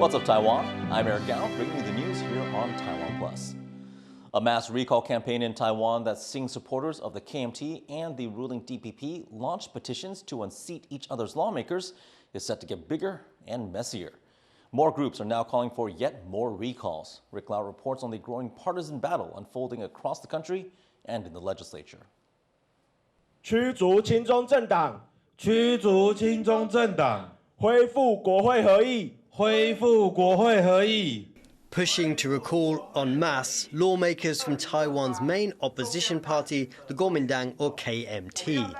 What's up, Taiwan? I'm Eric Gao, bringing you the news here on TaiwanPlus. A mass recall campaign in Taiwan that's seeing supporters of the KMT and the ruling DPP launch petitions to unseat each other's lawmakers is set to get bigger and messier. More groups are now calling for yet more recalls. Rick Lau reports on the growing partisan battle unfolding across the country and in the legislature. 驱逐亲中政党，驱逐亲中政党，恢复国会合议，恢复国会合议。 Pushing to recall en masse lawmakers from Taiwan's main opposition party, the Kuomintang or KMT,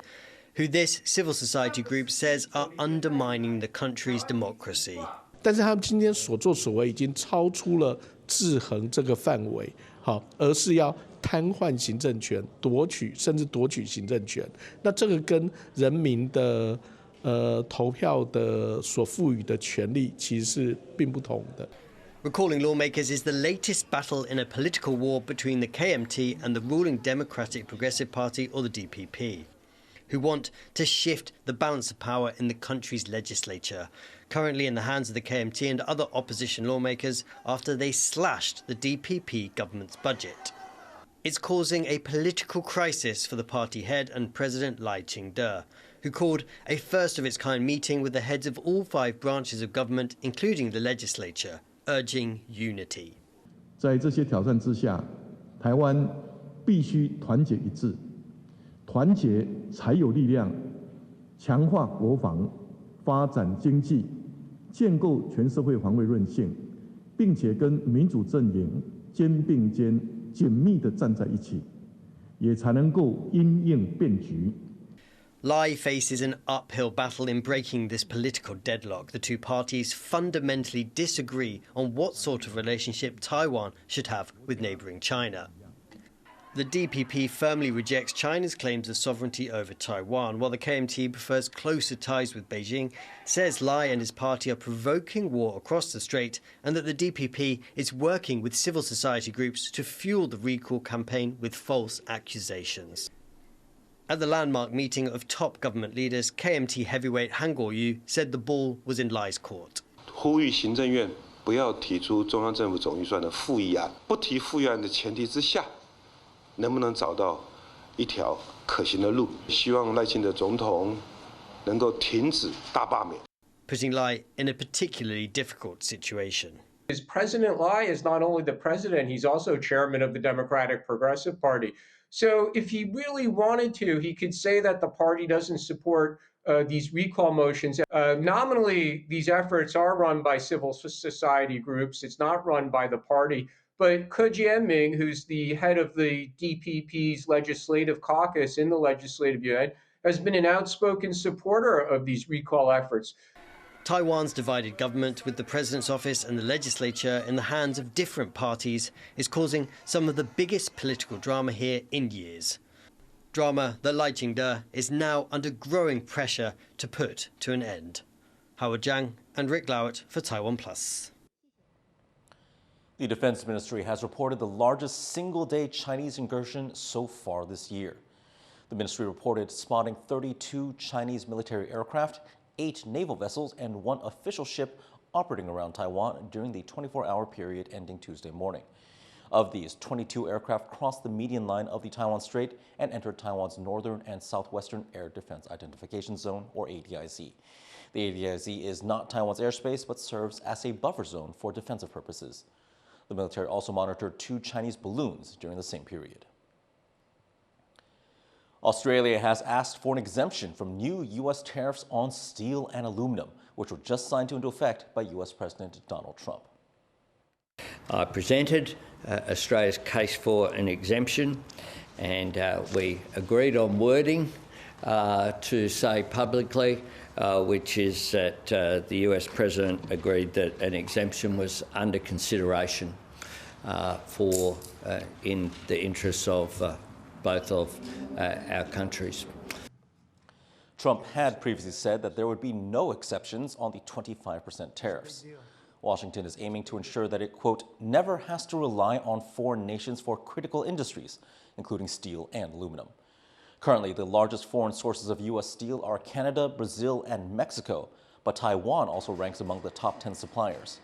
who this civil society group says are undermining the country's democracy. 但是他们今天所作所为已经超出了制衡这个范围，好，而是要瘫痪行政权，甚至夺取行政权。那这个跟人民的投票的所赋予的权利其实是并不同的。 Recalling lawmakers is the latest battle in a political war between the KMT and the ruling Democratic Progressive Party, or the DPP, who want to shift the balance of power in the country's legislature, currently in the hands of the KMT and other opposition lawmakers after they slashed the DPP government's budget. It's causing a political crisis for the party head and President Lai Ching-te, who called a first-of-its-kind meeting with the heads of all 5 branches of government, including the legislature, urging unity. 在这些挑战之下，台湾必须团结一致，团结才有力量，强化国防，发展经济，建构全社会防卫韧性，并且跟民主阵营肩并肩、紧密地站在一起，也才能够因应变局。 Lai faces an uphill battle in breaking this political deadlock. The two parties fundamentally disagree on what sort of relationship Taiwan should have with neighbouring China. The DPP firmly rejects China's claims of sovereignty over Taiwan, while the KMT prefers closer ties with Beijing, says Lai and his party are provoking war across the strait, and that the DPP is working with civil society groups to fuel the recall campaign with false accusations. At the landmark meeting of top government leaders, KMT heavyweight Han Kuo-yu said the ball was in Lai's court. 呼吁行政院不要提出中央政府总预算的复议案，不提复议案的前提之下，能不能找到一条可行的路？希望赖清德总统能够停止大罢免。 Putting Lai in a particularly difficult situation. President Lai is not only the president, he's also chairman of the Democratic Progressive Party. So if he really wanted to, he could say that the party doesn't support these recall motions. Nominally, these efforts are run by civil society groups. It's not run by the party. But Ke Jianming, who's the head of the DPP's legislative caucus in the legislative yuan, has been an outspoken supporter of these recall efforts. Taiwan's divided government, with the president's office and the legislature in the hands of different parties, is causing some of the biggest political drama here in years. Drama that Lai Ching-te is now under growing pressure to put to an end. Howard Zhang and Rick Lowett for TaiwanPlus. The Defense Ministry has reported the largest single-day Chinese incursion so far this year. The ministry reported spotting 32 Chinese military aircraft, 8 naval vessels, and 1 official ship operating around Taiwan during the 24-hour period ending Tuesday morning. Of these, 22 aircraft crossed the median line of the Taiwan Strait and entered Taiwan's northern and southwestern Air Defense Identification Zone, or ADIZ. The ADIZ is not Taiwan's airspace, but serves as a buffer zone for defensive purposes. The military also monitored 2 Chinese balloons during the same period. Australia has asked for an exemption from new U.S. tariffs on steel and aluminum, which were just signed into effect by U.S. President Donald Trump. I presented Australia's case for an exemption, and we agreed on wording to say publicly, which is that the US President agreed that an exemption was under consideration in the interests of both of our countries. Trump had previously said that there would be no exceptions on the 25% tariffs. Washington is aiming to ensure that it, quote, never has to rely on foreign nations for critical industries, including steel and aluminum. Currently, the largest foreign sources of U.S. steel are Canada, Brazil, and Mexico, but Taiwan also ranks among the top 10 suppliers.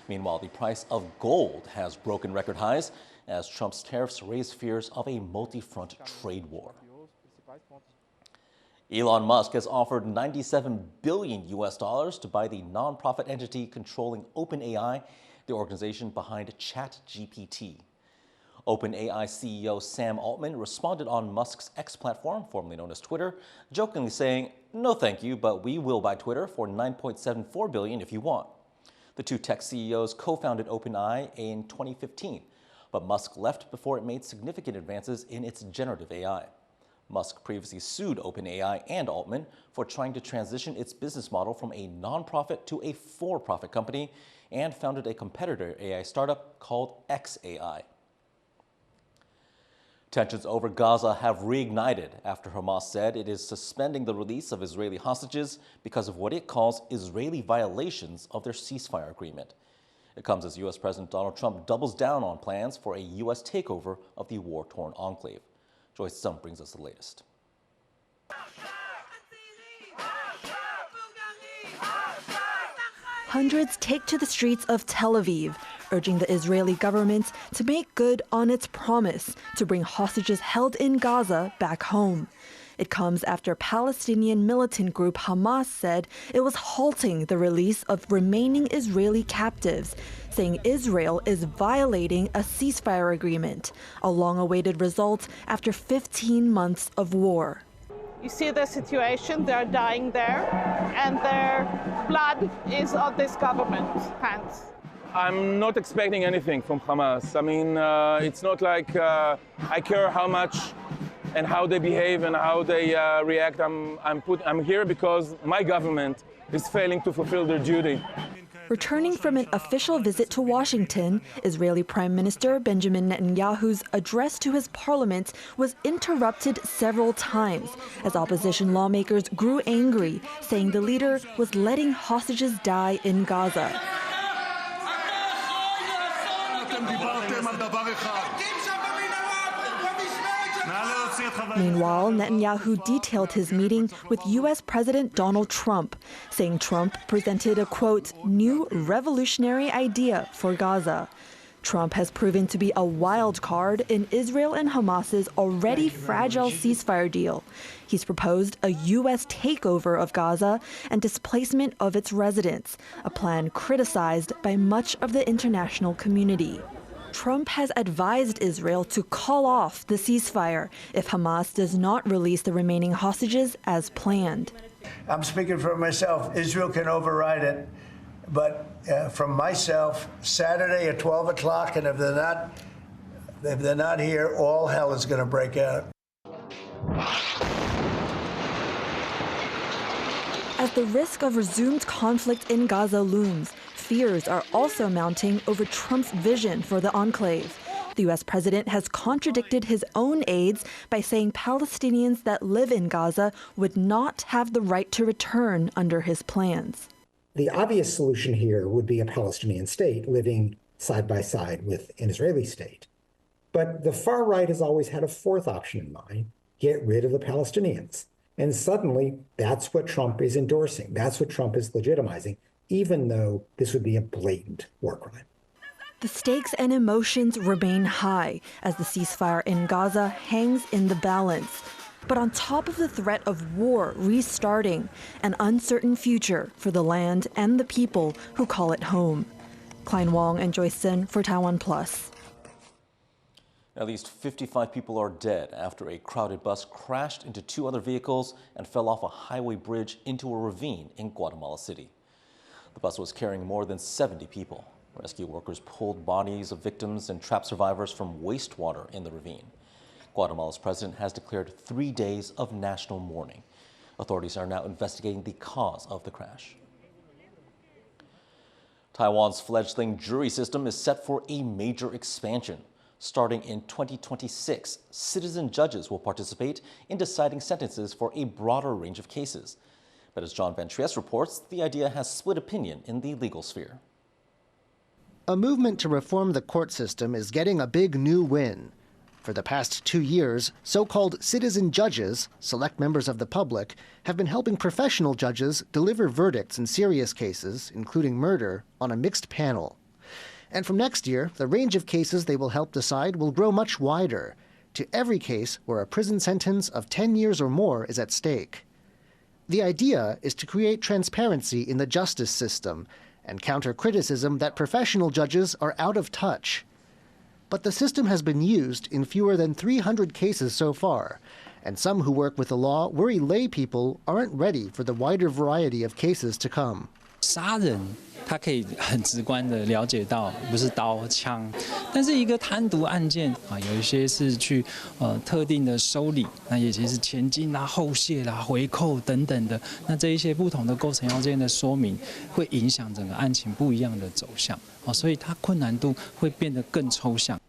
Meanwhile, the price of gold has broken record highs as Trump's tariffs raise fears of a multi-front trade war. Elon Musk has offered $97 billion to buy the nonprofit entity controlling OpenAI, the organization behind ChatGPT. OpenAI CEO Sam Altman responded on Musk's X platform, formerly known as Twitter, jokingly saying, "No thank you, but we will buy Twitter for $9.74 billion if you want." The two tech CEOs co-founded OpenAI in 2015, but Musk left before it made significant advances in its generative AI. Musk previously sued OpenAI and Altman for trying to transition its business model from a nonprofit to a for-profit company and founded a competitor AI startup called xAI. Tensions over Gaza have reignited after Hamas said it is suspending the release of Israeli hostages because of what it calls Israeli violations of their ceasefire agreement. It comes as U.S. President Donald Trump doubles down on plans for a U.S. takeover of the war-torn enclave. Joyce Sung brings us the latest. Hundreds take to the streets of Tel Aviv, urging the Israeli government to make good on its promise to bring hostages held in Gaza back home. It comes after Palestinian militant group Hamas said it was halting the release of remaining Israeli captives, saying Israel is violating a ceasefire agreement, a long-awaited result after 15 months of war. You see the situation, they're dying there, and their blood is on this government's hands. I'm not expecting anything from Hamas. I mean, it's not like I care how much and how they behave and how they react. I'm here because my government is failing to fulfill their duty. Returning from an official visit to Washington, Israeli Prime Minister Benjamin Netanyahu's address to his parliament was interrupted several times as opposition lawmakers grew angry, saying the leader was letting hostages die in Gaza. Meanwhile, Netanyahu detailed his meeting with U.S. President Donald Trump, saying Trump presented a, quote, new revolutionary idea for Gaza. Trump has proven to be a wild card in Israel and Hamas's already fragile ceasefire deal. He's proposed a U.S. takeover of Gaza and displacement of its residents, a plan criticized by much of the international community. Trump has advised Israel to call off the ceasefire if Hamas does not release the remaining hostages as planned. I'm speaking for myself. Israel can override it. But from myself, Saturday at 12 o'clock, and if they're not here, all hell is going to break out. As the risk of resumed conflict in Gaza looms, fears are also mounting over Trump's vision for the enclave. The U.S. president has contradicted his own aides by saying Palestinians that live in Gaza would not have the right to return under his plans. The obvious solution here would be a Palestinian state living side by side with an Israeli state. But the far right has always had a fourth option in mind: get rid of the Palestinians. And suddenly, that's what Trump is endorsing. That's what Trump is legitimizing, even though this would be a blatant war crime. The stakes and emotions remain high as the ceasefire in Gaza hangs in the balance. But on top of the threat of war restarting, an uncertain future for the land and the people who call it home. Klein Wong and Joyce Sin for TaiwanPlus. At least 55 people are dead after a crowded bus crashed into two other vehicles and fell off a highway bridge into a ravine in Guatemala City. The bus was carrying more than 70 people. Rescue workers pulled bodies of victims and trapped survivors from wastewater in the ravine. Guatemala's president has declared 3 days of national mourning. Authorities are now investigating the cause of the crash. Taiwan's fledgling jury system is set for a major expansion. Starting in 2026, citizen judges will participate in deciding sentences for a broader range of cases. But as John Van Trieste reports, the idea has split opinion in the legal sphere. A movement to reform the court system is getting a big new win. For the past 2 years, so-called citizen judges, select members of the public, have been helping professional judges deliver verdicts in serious cases, including murder, on a mixed panel. And from next year, the range of cases they will help decide will grow much wider, to every case where a prison sentence of 10 years or more is at stake. The idea is to create transparency in the justice system and counter criticism that professional judges are out of touch. But the system has been used in fewer than 300 cases so far, and some who work with the law worry lay people aren't ready for the wider variety of cases to come. 杀人，他可以很直观的了解到，不是刀枪，但是一个贪渎案件啊，有一些是去特定的收礼，那也其实前进啦、后卸啦、回扣等等的，那这一些不同的构成要件的说明，会影响整个案情不一样的走向，所以它困难度会变得更抽象。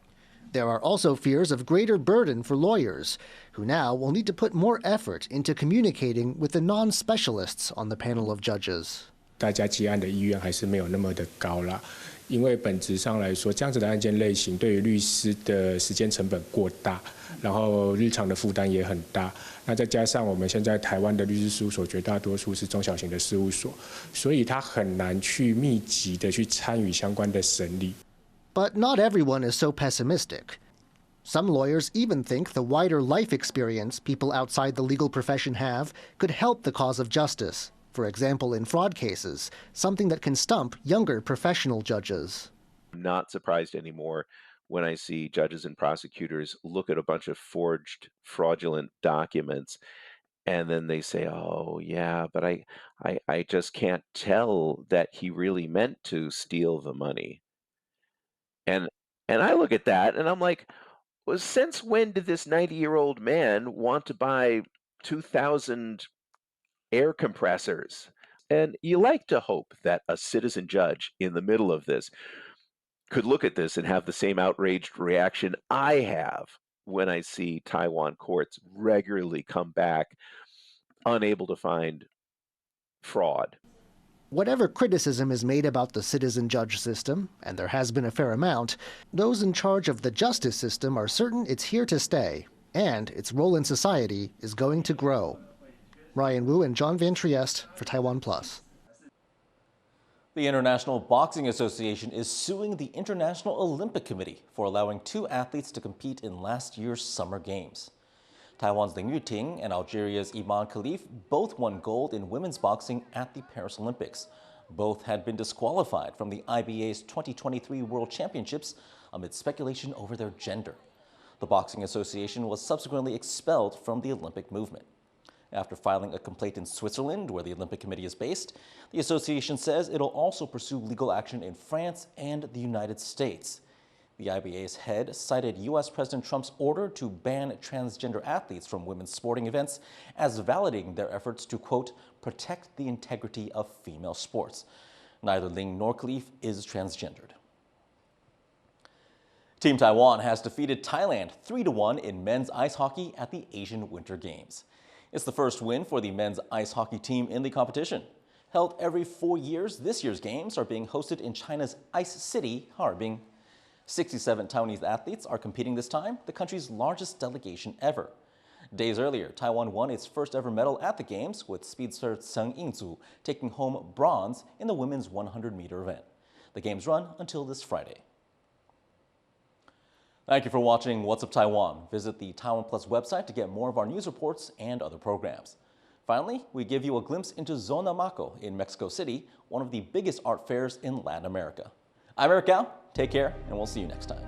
There are also fears of greater burden for lawyers, who now will need to put more effort into communicating with the non-specialists on the panel of judges. 大家结案的意愿还是没有那么的高啦，因为本质上来说，这样子的案件类型对于律师的时间成本过大，然后日常的负担也很大。那再加上我们现在台湾的律师事务所绝大多数是中小型的事务所，所以他很难去密集的去参与相关的审理。 But not everyone is so pessimistic. Some lawyers even think the wider life experience people outside the legal profession have could help the cause of justice. For example, in fraud cases, something that can stump younger professional judges. I'm not surprised anymore when I see judges and prosecutors look at a bunch of forged, fraudulent documents, and then they say, "Oh, yeah, but I just can't tell that he really meant to steal the money." And I look at that and I'm like, well, since when did this 90-year-old man want to buy 2,000 air compressors? And you like to hope that a citizen judge in the middle of this could look at this and have the same outraged reaction I have when I see Taiwan courts regularly come back unable to find fraud. Whatever criticism is made about the citizen judge system, and there has been a fair amount, those in charge of the justice system are certain it's here to stay, and its role in society is going to grow. Ryan Wu and John Van Trieste for TaiwanPlus. The International Boxing Association is suing the International Olympic Committee for allowing 2 athletes to compete in last year's Summer Games. Taiwan's Ling Yuting and Algeria's Iman Khalif both won gold in women's boxing at the Paris Olympics. Both had been disqualified from the IBA's 2023 World Championships amid speculation over their gender. The Boxing Association was subsequently expelled from the Olympic movement. After filing a complaint in Switzerland, where the Olympic Committee is based, the association says it'll also pursue legal action in France and the United States. The IBA's head cited U.S. President Trump's order to ban transgender athletes from women's sporting events as validating their efforts to, quote, protect the integrity of female sports. Neither Ling nor Khalif is transgendered. Team Taiwan has defeated Thailand 3-1 in men's ice hockey at the Asian Winter Games. It's the first win for the men's ice hockey team in the competition. Held every 4 years, this year's games are being hosted in China's ice city, Harbin. 67 Taiwanese athletes are competing this time, the country's largest delegation ever. Days earlier, Taiwan won its first ever medal at the Games, with speedster Tseng Yingzu taking home bronze in the women's 100-meter event. The Games run until this Friday. Thank you for watching What's Up Taiwan. Visit the TaiwanPlus website to get more of our news reports and other programs. Finally, we give you a glimpse into Zona Maco in Mexico City, one of the biggest art fairs in Latin America. I'm Eric Gao. Take care, and we'll see you next time.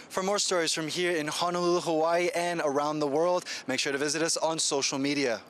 For more stories from here in Honolulu, Hawaii, and around the world, make sure to visit us on social media.